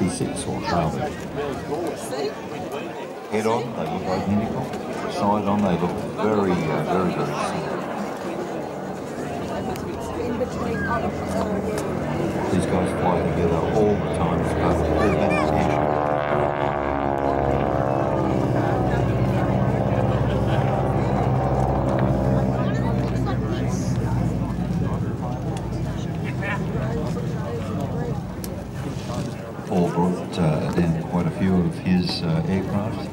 T6 or Harvard. Head on, they look identical. Side on, they look very similar. These guys fly together all the time as part of all intention. Paul brought down quite a few of his aircraft.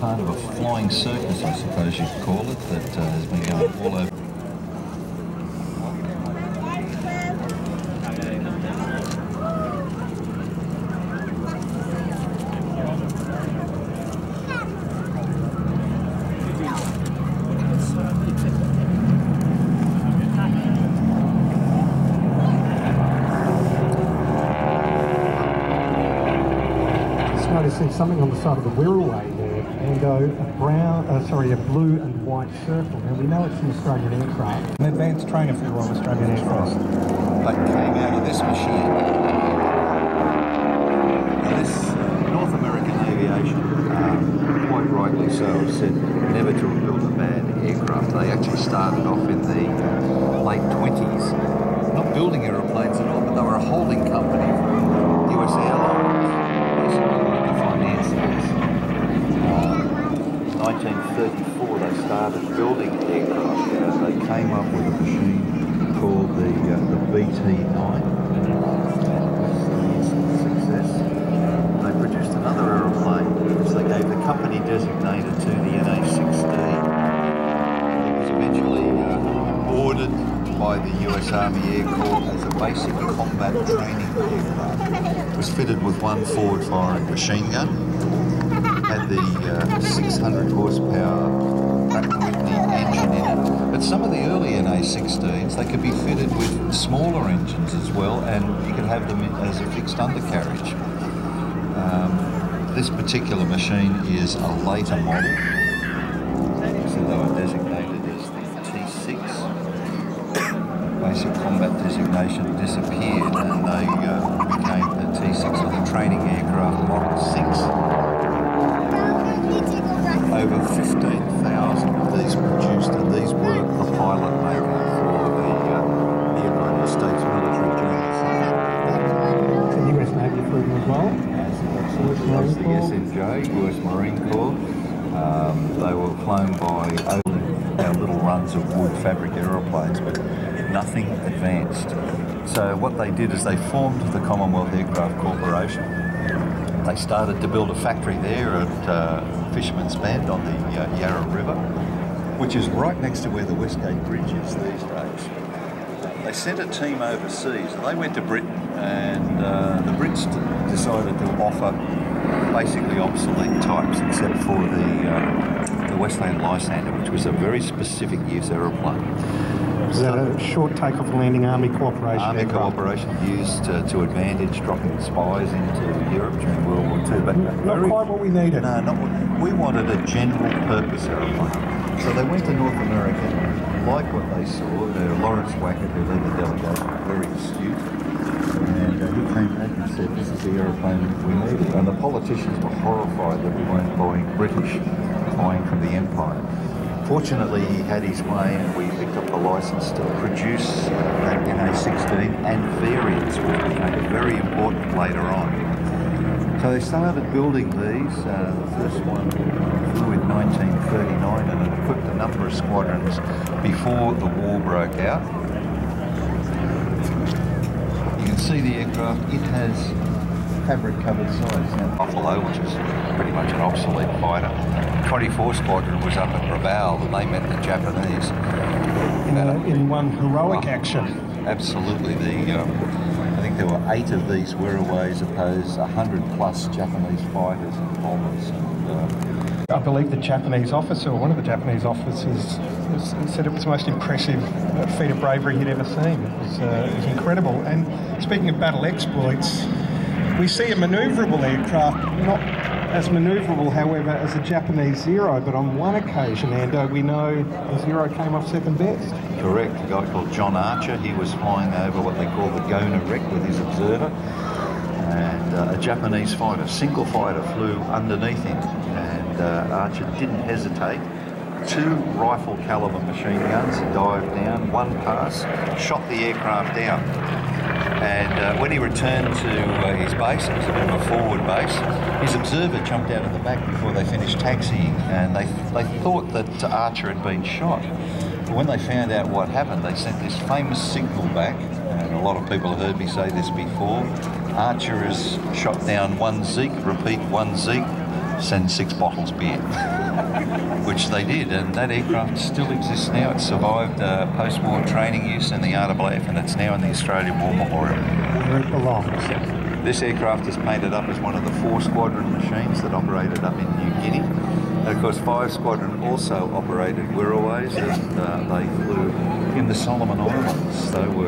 Part of a flying circus, I suppose you'd call it, that has been going all over. Noticing something on the side of the Wirraway there, and a blue and white circle. Now we know it's an Australian aircraft. An advanced trainer for the Royal Australian Air Force. They came out of this machine. Now this North American aviation, quite rightly so, have said never to build a bad aircraft. They actually started off in the late 20s, not building aeroplanes at all, but they were a holding company for US Airlines. 1934 they started building aircraft. They came up with a machine called the BT-9. Success. They produced another aeroplane which they gave the company designated to the NA-16. It was eventually ordered by the US Army Air Corps as a basic combat training aircraft. It was fitted with one forward firing machine gun. Had the 600 horsepower Pratt & Whitney engine in it. But some of the early NA-16s, they could be fitted with smaller engines as well, and you could have them as a fixed undercarriage. This particular machine is a later model, so they were designated as the T6. Basic combat designation disappeared, and they became the T6 or the training aircraft Model 6. Over 15,000 of these produced, and these were the pilot maker for the United States military jets. The US Navy flew them as well. Absolutely. The SNJ, US Marine Corps. They were flown by our little runs of wood fabric aeroplanes, but nothing advanced. So what they did is they formed the Commonwealth Aircraft Corporation. They started to build a factory there at Fisherman's Bend on the Yarra River, which is right next to where the Westgate Bridge is these days. They sent a team overseas, and they went to Britain, and the Brits decided to offer basically obsolete types, except for the Westland Lysander, which was a very specific use aeroplane. Was that a short takeoff and landing Army cooperation? Army cooperation used to advantage, dropping spies into Europe during World War II. But not quite what we needed. No, not what we wanted. A general purpose aeroplane. So they went to North America, like what they saw. Lawrence Wackett, who led the delegation, very astute, and he came back and said, "This is the aeroplane we needed." And the politicians were horrified that we weren't buying British, buying from the Empire. Fortunately, he had his way, and we picked up the license to produce that NA-16 and variants, which became very important later on. So they started building these. The first one flew in 1939 and it equipped a number of squadrons before the war broke out. You can see the aircraft. It has fabric-covered sides. Now, Buffalo, which is pretty much an obsolete fighter. 24 Squadron was up at Rabaul, and they met the Japanese. In one heroic action. Absolutely. I think there were 8 of these Wirraways opposed 100 plus Japanese fighters and bombers. I believe the Japanese officer, or one of the Japanese officers, said it was the most impressive feat of bravery he'd ever seen. It was incredible. And speaking of battle exploits, we see a manoeuvrable aircraft, not as manoeuvrable, however, as a Japanese Zero, but on one occasion, Ando, we know the Zero came off second best. Correct. A guy called John Archer, he was flying over what they call the Gona Wreck with his observer. and a Japanese fighter, single fighter, flew underneath him, and Archer didn't hesitate. 2 rifle caliber machine guns, dived down, 1 pass, shot the aircraft down. And when he returned to his base, it was a bit of a forward base, his observer jumped out of the back before they finished taxiing, and they thought that Archer had been shot. But when they found out what happened, they sent this famous signal back, and a lot of people have heard me say this before. Archer has shot down 1 Zeke, repeat 1 Zeke, send 6 bottles beer. Which they did, and that aircraft still exists now. It survived post-war training use in the RAAF, and it's now in the Australian War Memorial. Where it belongs. This aircraft is painted up as one of the 4 squadron machines that operated up in New Guinea. And of course 5 Squadron also operated Wirraways, and they flew in the Solomon Islands. They were